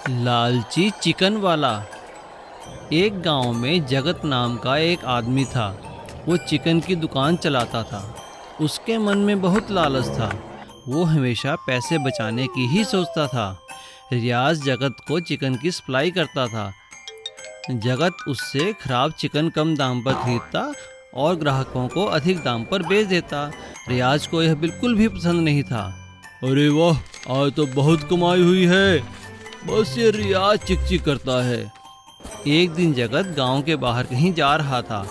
लालची चिकन वाला। एक गांव में जगत नाम का एक आदमी था। वो चिकन की दुकान चलाता था। उसके मन में बहुत लालच था। वो हमेशा पैसे बचाने की ही सोचता था। रियाज जगत को चिकन की सप्लाई करता था। जगत उससे खराब चिकन कम दाम पर खरीदता और ग्राहकों को अधिक दाम पर बेच देता। रियाज को यह बिल्कुल भी पसंद नहीं था। अरे वाह, आज तो बहुत कमाई हुई है। बस ये रियाज चिक चिक करता है। एक दिन जगत गांव के बाहर कहीं जा रहा था।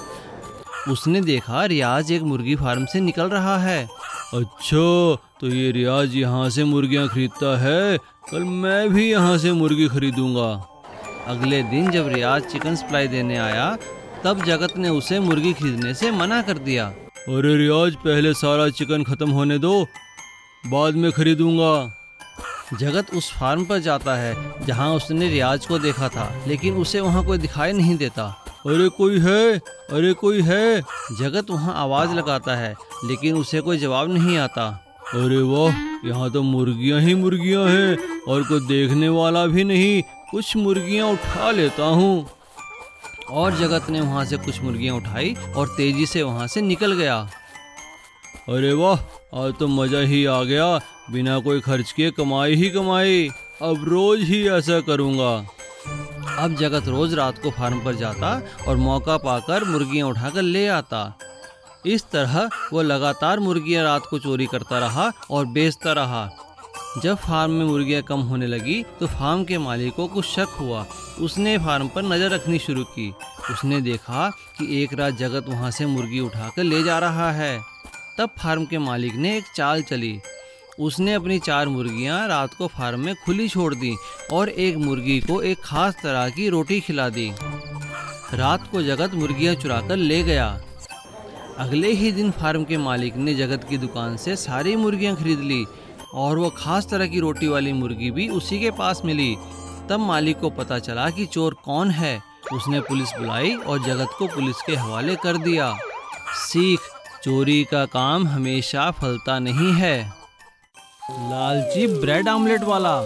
उसने देखा रियाज एक मुर्गी फार्म से निकल रहा है। अच्छा, तो ये रियाज यहाँ से मुर्गियाँ खरीदता है। कल मैं भी यहाँ से मुर्गी खरीदूंगा। अगले दिन जब रियाज चिकन सप्लाई देने आया, तब जगत ने उसे मुर्गी खरीदने से मना कर दिया। अरे रियाज, पहले सारा चिकन खत्म होने दो, बाद में खरीदूंगा। जगत उस फार्म पर जाता है जहां उसने रियाज को देखा था, लेकिन उसे वहां कोई दिखाई नहीं देता। अरे कोई है, अरे कोई है। जगत वहां आवाज लगाता है, लेकिन उसे कोई जवाब नहीं आता। अरे वाह, यहाँ तो मुर्गियाँ ही मुर्गियाँ हैं और कोई देखने वाला भी नहीं। कुछ मुर्गियाँ उठा लेता हूँ। और जगत ने वहां से कुछ मुर्गियाँ उठाई और तेजी से वहां से निकल गया। अरे वाह, आज तो मजा ही आ गया। बिना कोई खर्च किए कमाई ही कमाई। अब रोज ही ऐसा करूँगा। अब जगत रोज रात को फार्म पर जाता और मौका पाकर मुर्गियाँ उठाकर ले आता। इस तरह वो लगातार मुर्गियाँ रात को चोरी करता रहा और बेचता रहा। जब फार्म में मुर्गियाँ कम होने लगी तो फार्म के मालिक को कुछ शक हुआ। उसने फार्म पर नज़र रखनी शुरू की। उसने देखा कि एक रात जगत वहाँ से मुर्गी उठाकर ले जा रहा है। तब फार्म के मालिक ने एक चाल चली। उसने अपनी 4 मुर्गियां रात को फार्म में खुली छोड़ दी और एक मुर्गी को एक खास तरह की रोटी खिला दी। रात को जगत मुर्गियां चुराकर ले गया। अगले ही दिन फार्म के मालिक ने जगत की दुकान से सारी मुर्गियां खरीद ली और वो खास तरह की रोटी वाली मुर्गी भी उसी के पास मिली। तब मालिक को पता चला कि चोर कौन है। उसने पुलिस बुलाई और जगत को पुलिस के हवाले कर दिया। सीख, चोरी का काम हमेशा फलता नहीं है। लालची ब्रेड आमलेट वाला।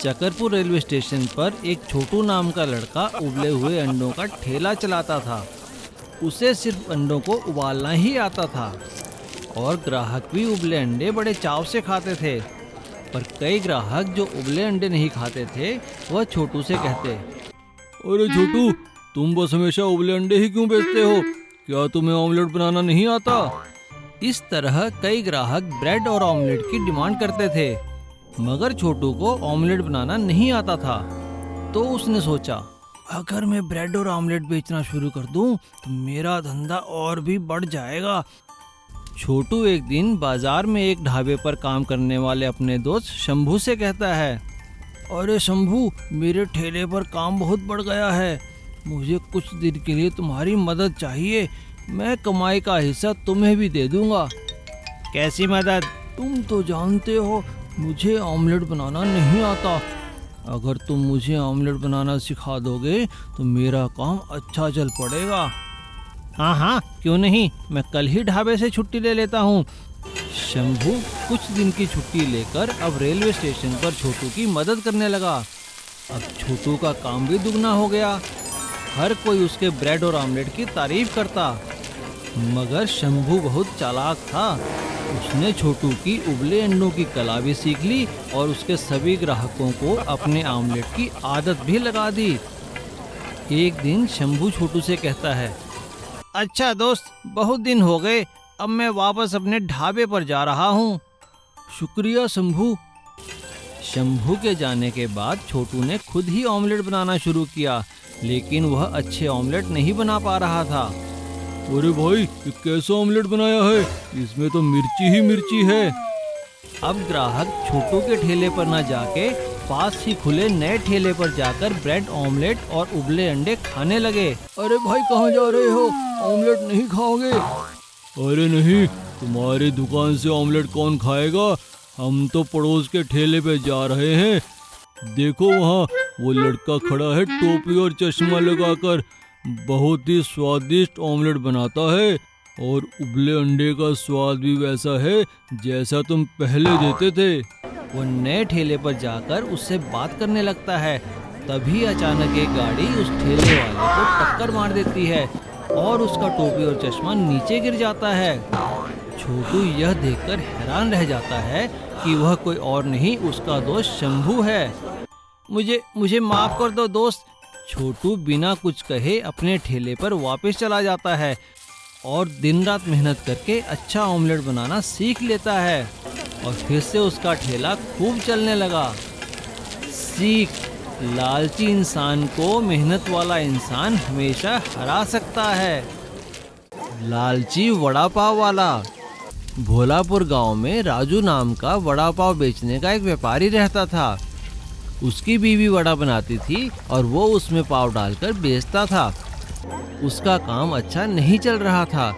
चकरपुर रेलवे स्टेशन पर एक छोटू नाम का लड़का उबले हुए अंडों का ठेला चलाता था। उसे सिर्फ अंडों को उबालना ही आता था और ग्राहक भी उबले अंडे बड़े चाव से खाते थे। पर कई ग्राहक जो उबले अंडे नहीं खाते थे, वह छोटू से कहते, अरे छोटू, तुम बस हमेशा उबले अंडे ही क्यों बेचते हो? क्या तुम्हें ऑमलेट बनाना नहीं आता? इस तरह कई ग्राहक ब्रेड और ऑमलेट की डिमांड करते थे, मगर छोटू को ऑमलेट बनाना नहीं आता था। तो उसने सोचा, अगर मैं ब्रेड और ऑमलेट बेचना शुरू कर दूं तो मेरा धंधा और भी बढ़ जाएगा। छोटू एक दिन बाजार में एक ढाबे पर काम करने वाले अपने दोस्त शंभू से कहता है, अरे शंभू, मेरे ठेले पर काम बहुत बढ़ गया है। मुझे कुछ दिन के लिए तुम्हारी मदद चाहिए। मैं कमाई का हिस्सा तुम्हें भी दे दूंगा। कैसी मदद? तुम तो जानते हो मुझे ऑमलेट बनाना नहीं आता। अगर तुम मुझे ऑमलेट बनाना सिखा दोगे तो मेरा काम अच्छा चल पड़ेगा। हाँ हाँ, क्यों नहीं, मैं कल ही ढाबे से छुट्टी ले लेता हूँ। शंभू कुछ दिन की छुट्टी लेकर अब रेलवे स्टेशन पर छोटू की मदद करने लगा। अब छोटू का काम भी दुगना हो गया। हर कोई उसके ब्रेड और ऑमलेट की तारीफ करता। मगर शंभू बहुत चालाक था। उसने छोटू की उबले अंडों की कला भी सीख ली और उसके सभी ग्राहकों को अपने ऑमलेट की आदत भी लगा दी। एक दिन शंभू छोटू से कहता है, अच्छा दोस्त, बहुत दिन हो गए, अब मैं वापस अपने ढाबे पर जा रहा हूँ। शुक्रिया शंभू। शंभू के जाने के बाद छोटू ने खुद ही ऑमलेट बनाना शुरू किया, लेकिन वह अच्छे ऑमलेट नहीं बना पा रहा था। अरे भाई, ये कैसा ऑमलेट बनाया है? इसमें तो मिर्ची ही मिर्ची है। अब ग्राहक छोटू के ठेले पर न जाके पास ही खुले नए ठेले पर जाकर ब्रेड, ऑमलेट और उबले अंडे खाने लगे। अरे भाई, कहाँ जा रहे हो? ऑमलेट नहीं खाओगे? अरे नहीं, तुम्हारी दुकान से ऑमलेट कौन खाएगा? हम तो पड़ोस के ठेले पे जा रहे हैं। देखो वहाँ वो लड़का खड़ा है, टोपी और चश्मा लगाकर। बहुत ही स्वादिष्ट ऑमलेट बनाता है और उबले अंडे का स्वाद भी वैसा है जैसा तुम पहले देते थे। वो नए ठेले पर जाकर उससे बात करने लगता है। तभी अचानक एक गाड़ी उस ठेले वाले को टक्कर मार देती है और उसका टोपी और चश्मा नीचे गिर जाता है। छोटू यह देखकर हैरान रह जाता है कि वह कोई और नहीं, उसका दोस्त शंभू है। मुझे माफ कर दो दोस्त। छोटू बिना कुछ कहे अपने ठेले पर वापस चला जाता है और दिन रात मेहनत करके अच्छा ऑमलेट बनाना सीख लेता है और फिर से उसका ठेला खूब चलने लगा। सीख: लालची इंसान को मेहनत वाला इंसान हमेशा हरा सकता है। लालची वड़ा पाव वाला। भोलापुर गांव में राजू नाम का वड़ा पाव बेचने का एक व्यापारी रहता था। उसकी बीवी वड़ा बनाती थी और वो उसमें पाव डालकर बेचता था। उसका काम अच्छा नहीं चल रहा था।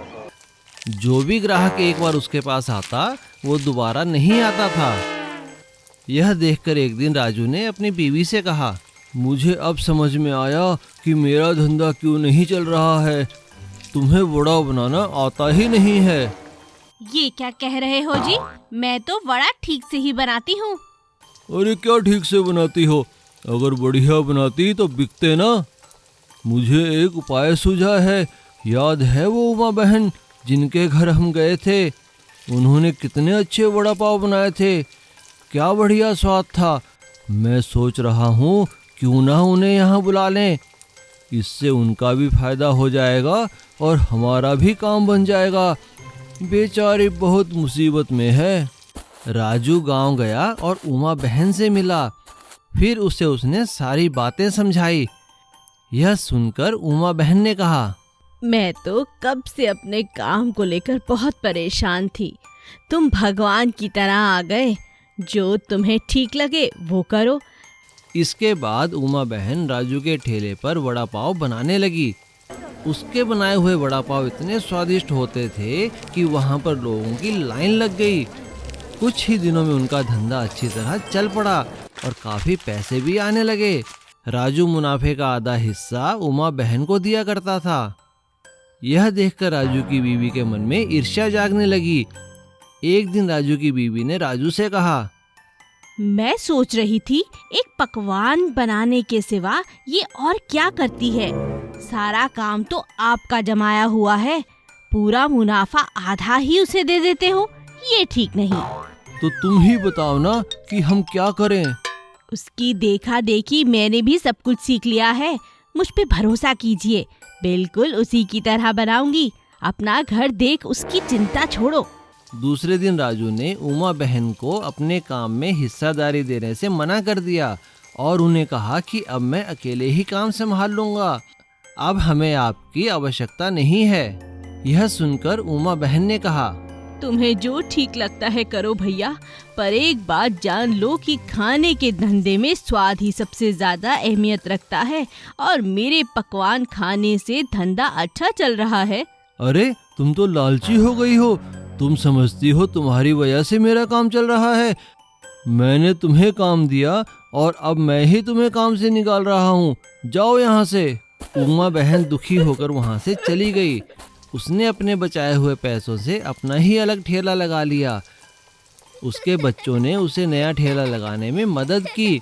जो भी ग्राहक एक बार उसके पास आता वो दोबारा नहीं आता था। यह देखकर एक दिन राजू ने अपनी बीवी से कहा, मुझे अब समझ में आया कि मेरा धंधा क्यों नहीं चल रहा है। तुम्हें वड़ा बनाना आता ही नहीं है। ये क्या कह रहे हो जी? मैं तो वड़ा ठीक से ही बनाती हूँ। अरे क्या ठीक से बनाती हो? अगर बढ़िया बनाती तो बिकते ना। मुझे एक उपाय सूझा है। याद है वो उमा बहन जिनके घर हम गए थे? उन्होंने कितने अच्छे वड़ा पाव बनाए थे। क्या बढ़िया स्वाद था। मैं सोच रहा हूँ क्यों ना उन्हें यहाँ बुला लें। इससे उनका भी फायदा हो जाएगा और हमारा भी काम बन जाएगा। बेचारी बहुत मुसीबत में है। राजू गांव गया और उमा बहन से मिला। फिर उसे उसने सारी बातें समझाई। यह सुनकर उमा बहन ने कहा, मैं तो कब से अपने काम को लेकर बहुत परेशान थी। तुम भगवान की तरह आ गए। जो तुम्हें ठीक लगे वो करो। इसके बाद उमा बहन राजू के ठेले पर वड़ा पाव बनाने लगी। उसके बनाए हुए वड़ा पाव इतने स्वादिष्ट होते थे कि वहाँ पर लोगों की लाइन लग गई। कुछ ही दिनों में उनका धंधा अच्छी तरह चल पड़ा और काफी पैसे भी आने लगे। राजू मुनाफे का आधा हिस्सा उमा बहन को दिया करता था। यह देखकर राजू की बीवी के मन में ईर्ष्या जागने लगी। एक दिन राजू की बीवी ने राजू से कहा, मैं सोच रही थी एक पकवान बनाने के सिवा ये और क्या करती है। सारा काम तो आपका जमाया हुआ है। पूरा मुनाफा आधा ही उसे दे देते हो। ये ठीक नहीं। तो तुम ही बताओ ना कि हम क्या करें। उसकी देखा देखी मैंने भी सब कुछ सीख लिया है। मुझ पे भरोसा कीजिए, बिल्कुल उसी की तरह बनाऊंगी। अपना घर देख उसकी चिंता छोड़ो। दूसरे दिन राजू ने उमा बहन को अपने काम में हिस्सेदारी देने से मना कर दिया और उन्हें कहा कि अब मैं अकेले ही काम संभाल लूंगा। अब हमें आपकी आवश्यकता नहीं है। यह सुनकर उमा बहन ने कहा, तुम्हें जो ठीक लगता है करो भैया, पर एक बात जान लो कि खाने के धंधे में स्वाद ही सबसे ज्यादा अहमियत रखता है और मेरे पकवान खाने से धंधा अच्छा चल रहा है। अरे तुम तो लालची हो गई हो। तुम समझती हो तुम्हारी वजह से मेरा काम चल रहा है। मैंने तुम्हें काम दिया और अब मैं ही तुम्हें काम से निकाल रहा हूँ। जाओ यहाँ से। उमा बहन दुखी होकर वहाँ से चली गई। उसने अपने बचाए हुए पैसों से अपना ही अलग ठेला लगा लिया। उसके बच्चों ने उसे नया ठेला लगाने में मदद की।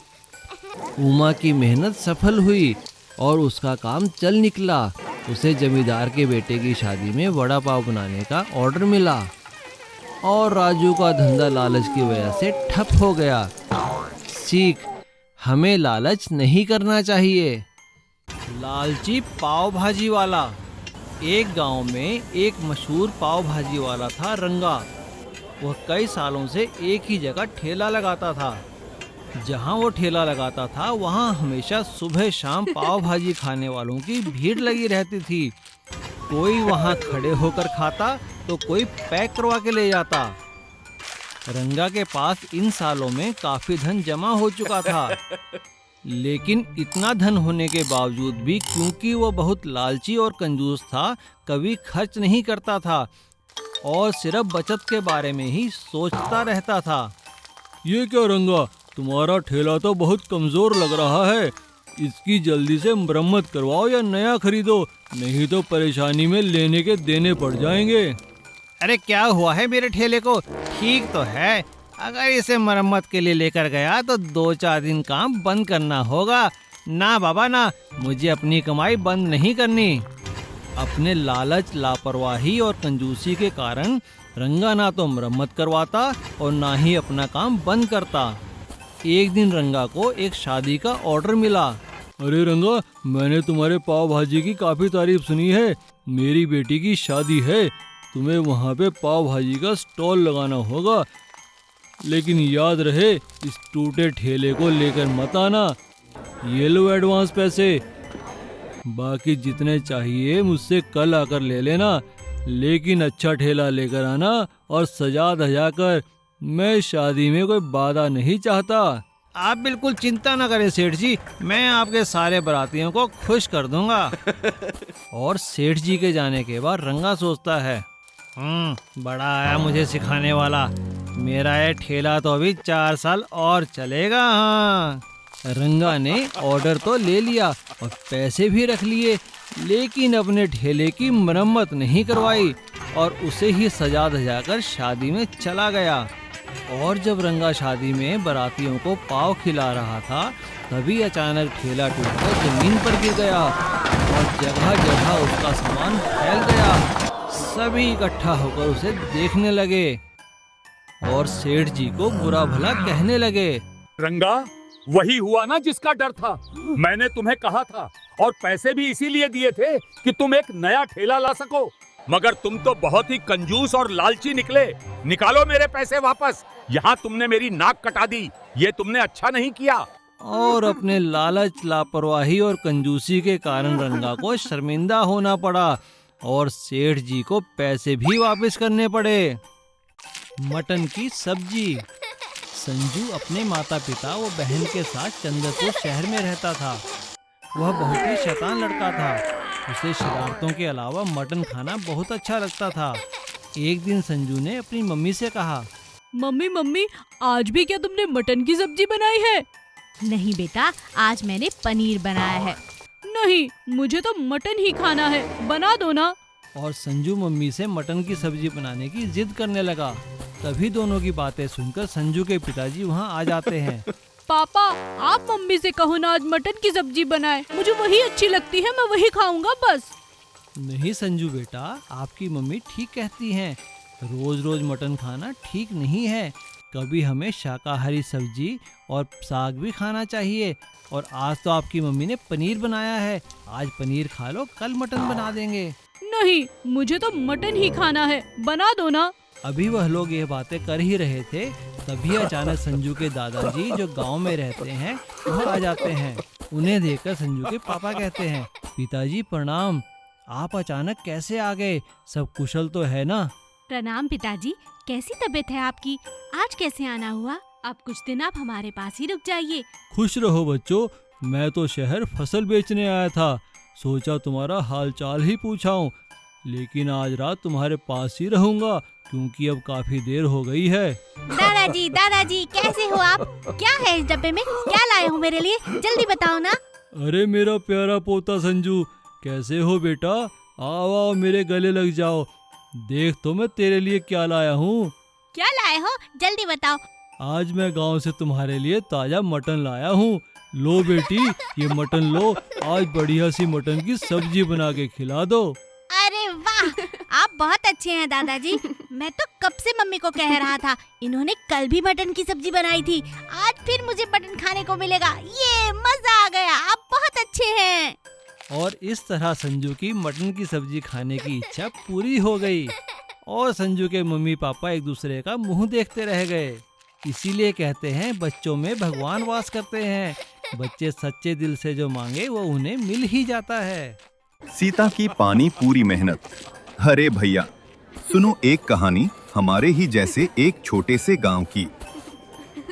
उमा की मेहनत सफल हुई और उसका काम चल निकला। उसे जमींदार के बेटे की शादी में वड़ा पाव बनाने का ऑर्डर मिला और राजू का धंधा लालच की वजह से ठप हो गया। सीख: हमें लालच नहीं करना चाहिए। लालची पाव भाजी वाला। एक गांव में एक मशहूर पाव भाजी वाला था रंगा। वह कई सालों से एक ही जगह ठेला लगाता था। जहां वो ठेला लगाता था वहां हमेशा सुबह शाम पाव भाजी खाने वालों की भीड़ लगी रहती थी। कोई वहां खड़े होकर खाता तो कोई पैक करवा के ले जाता। रंगा के पास इन सालों में काफी धन जमा हो चुका था, लेकिन इतना धन होने के बावजूद भी क्योंकि वो बहुत लालची और कंजूस था, कभी खर्च नहीं करता था और सिर्फ बचत के बारे में ही सोचता रहता था। ये क्या रंगा, तुम्हारा ठेला तो बहुत कमजोर लग रहा है। इसकी जल्दी से मरम्मत करवाओ या नया खरीदो, नहीं तो परेशानी में लेने के देने पड़ जाएंगे। अरे क्या हुआ है मेरे ठेले को? ठीक तो है, अगर इसे मरम्मत के लिए लेकर गया तो 2-4 दिन काम बंद करना होगा। ना बाबा ना, मुझे अपनी कमाई बंद नहीं करनी। अपने लालच, लापरवाही और कंजूसी के कारण रंगा ना तो मरम्मत करवाता और ना ही अपना काम बंद करता। एक दिन रंगा को एक शादी का ऑर्डर मिला। अरे रंगा, मैंने तुम्हारे पाव भाजी की काफ़ी तारीफ सुनी है। मेरी बेटी की शादी है, तुम्हें वहाँ पे पाव भाजी का स्टॉल लगाना होगा। लेकिन याद रहे, इस टूटे ठेले को लेकर मत आना। ये लो एडवांस पैसे, बाकी जितने चाहिए मुझसे कल आकर ले लेना। लेकिन अच्छा ठेला लेकर आना और सजा धजा कर। मैं शादी में कोई बाधा नहीं चाहता। आप बिल्कुल चिंता न करें सेठ जी, मैं आपके सारे बारातियों को खुश कर दूंगा। और सेठ जी के जाने के बाद रंगा सोचता है, बड़ा आया मुझे सिखाने वाला। मेरा ये ठेला तो अभी 4 साल और चलेगा। हाँ, रंगा ने ऑर्डर तो ले लिया और पैसे भी रख लिए, लेकिन अपने ठेले की मरम्मत नहीं करवाई और उसे ही सजा धजा कर शादी में चला गया। और जब रंगा शादी में बारातियों को पाव खिला रहा था, तभी अचानक ठेला टूटकर जमीन पर गिर गया और जगह जगह उसका सामान फैल गया। सभी इकट्ठा होकर उसे देखने लगे और सेठ जी को बुरा भला कहने लगे। रंगा, वही हुआ ना जिसका डर था। मैंने तुम्हें कहा था और पैसे भी इसीलिए दिए थे कि तुम एक नया ठेला ला सको, मगर तुम तो बहुत ही कंजूस और लालची निकले। निकालो मेरे पैसे वापस। यहाँ तुमने मेरी नाक कटा दी, ये तुमने अच्छा नहीं किया। और अपने लालच, लापरवाही और कंजूसी के कारण रंगा को शर्मिंदा होना पड़ा और सेठ जी को पैसे भी वापस करने पड़े। मटन की सब्जी। संजू अपने माता पिता व बहन के साथ चंद्रपुर शहर में रहता था। वह बहुत ही शैतान लड़का था। उसे शरारतों के अलावा मटन खाना बहुत अच्छा लगता था। एक दिन संजू ने अपनी मम्मी से कहा, मम्मी मम्मी, आज भी क्या तुमने मटन की सब्जी बनाई है? नहीं बेटा, आज मैंने पनीर बनाया है। नहीं, मुझे तो मटन ही खाना है, बना दो ना। और संजू मम्मी से मटन की सब्जी बनाने की जिद करने लगा। तभी दोनों की बातें सुनकर संजू के पिताजी वहाँ आ जाते हैं। पापा, आप मम्मी से कहो ना आज मटन की सब्जी बनाए, मुझे वही अच्छी लगती है, मैं वही खाऊंगा बस। नहीं संजू बेटा, आपकी मम्मी ठीक कहती हैं। रोज रोज मटन खाना ठीक नहीं है। कभी हमें शाकाहारी सब्जी और साग भी खाना चाहिए। और आज तो आपकी मम्मी ने पनीर बनाया है, आज पनीर खा लो, कल मटन बना देंगे। नहीं, मुझे तो मटन ही खाना है, बना दो ना। अभी वह लोग ये बातें कर ही रहे थे, तभी अचानक संजू के दादाजी जो गांव में रहते हैं वह आ जाते हैं। उन्हें देखकर संजू के पापा कहते हैं, पिताजी प्रणाम, आप अचानक कैसे आ गए? सब कुशल तो है ना? प्रणाम पिताजी, कैसी तबीयत है आपकी? आज कैसे आना हुआ? अब कुछ दिन आप हमारे पास ही रुक जाइए। खुश रहो बच्चों, मैं तो शहर फसल बेचने आया था, सोचा तुम्हारा हाल चाल ही पूछाऊं। लेकिन आज रात तुम्हारे पास ही रहूंगा क्योंकि अब काफी देर हो गई है। दादाजी कैसे हो आप? क्या है इस डब्बे में? क्या लाए हो मेरे लिए? जल्दी बताओ ना। अरे मेरा प्यारा पोता संजू, कैसे हो बेटा? आओ आओ, मेरे गले लग जाओ। देख तो मैं तेरे लिए क्या लाया हूँ। क्या लाए हो? जल्दी बताओ। आज मैं गांव से तुम्हारे लिए ताजा मटन लाया हूँ। लो बेटी, ये मटन लो, आज बढ़िया सी मटन की सब्जी बना के खिला दो। अरे वाह, आप बहुत अच्छे हैं दादाजी। मैं तो कब से मम्मी को कह रहा था, इन्होंने कल भी मटन की सब्जी बनाई थी, आज फिर मुझे मटन खाने को मिलेगा। ये मजा आ गया, आप बहुत अच्छे हैं। और इस तरह संजू की मटन की सब्जी खाने की इच्छा पूरी हो गई और संजू के मम्मी पापा एक दूसरे का मुंह देखते रह गए। इसीलिए कहते हैं बच्चों में भगवान वास करते हैं। बच्चे सच्चे दिल से जो मांगे वो उन्हें मिल ही जाता है। सीता की पानी पूरी मेहनत। अरे भैया, सुनो एक कहानी हमारे ही जैसे एक छोटे से गांव की।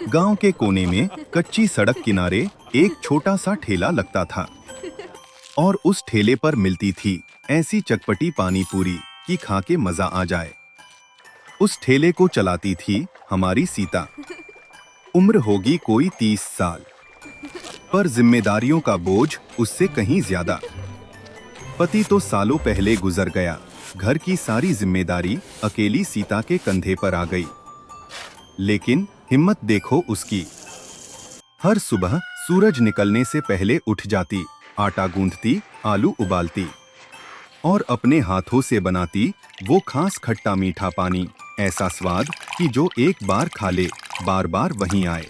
गांव के कोने में कच्ची सड़क किनारे एक छोटा सा ठेला लगता था और उस ठेले पर मिलती थी ऐसी चटपटी पानी पूरी कि खा के मजा आ जाए। उस ठेले को चलाती थी हमारी सीता। उम्र होगी कोई 30 साल, पर जिम्मेदारियों का बोझ उससे कहीं ज्यादा। पति तो सालों पहले गुजर गया, घर की सारी जिम्मेदारी अकेली सीता के कंधे पर आ गई। लेकिन हिम्मत देखो उसकी। हर सुबह सूरज निकलने से पहले उठ जाती, आटा गूंथती, आलू उबालती और अपने हाथों से बनाती वो खास खट्टा मीठा पानी, ऐसा स्वाद कि जो एक बार खा ले बार बार वहीं आए।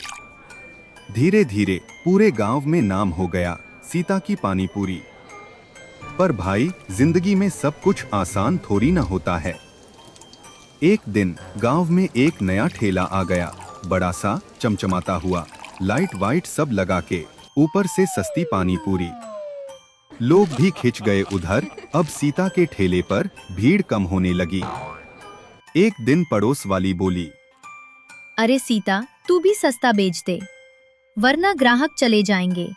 धीरे धीरे पूरे गांव में नाम हो गया सीता की पानी पूरी। पर भाई, जिंदगी में सब कुछ आसान थोड़ी ना होता है। एक दिन गांव में एक नया ठेला आ गया, बड़ा सा, चमचमाता हुआ, लाइट वाइट सब लगा के, ऊपर से सस्ती पानी पूरी। लोग भी खिंच गए उधर। अब सीता के ठेले पर भीड़ कम होने लगी। एक दिन पड़ोस वाली बोली, अरे सीता, तू भी सस्ता बेच दे, वरना ग्राहक चले जाएंगे।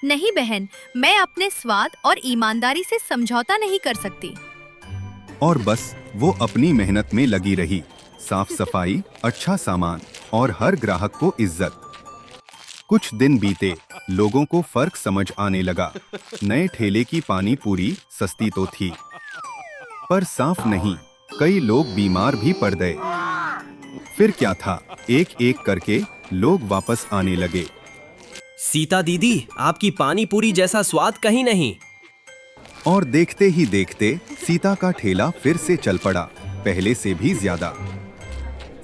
नहीं बहन, मैं अपने स्वाद और ईमानदारी से समझौता नहीं कर सकती। और बस वो अपनी मेहनत में लगी रही। साफ सफाई, अच्छा सामान और हर ग्राहक को इज्जत। कुछ दिन बीते, लोगों को फर्क समझ आने लगा। नए ठेले की पानी पूरी सस्ती तो थी, पर साफ नहीं। कई लोग बीमार भी पड़ गए। फिर क्या था, एक एक करके लोग वापस आने लगे। सीता दीदी, आपकी पानी पूरी जैसा स्वाद कहीं नहीं। और देखते ही देखते सीता का ठेला फिर से चल पड़ा, पहले से भी ज्यादा।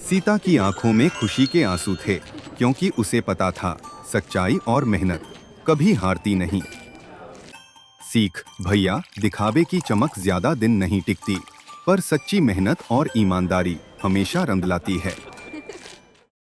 सीता की आंखों में खुशी के आंसू थे, क्योंकि उसे पता था सच्चाई और मेहनत कभी हारती नहीं। सीख भैया, दिखावे की चमक ज्यादा दिन नहीं टिकती, पर सच्ची मेहनत और ईमानदारी हमेशा रंग लाती है।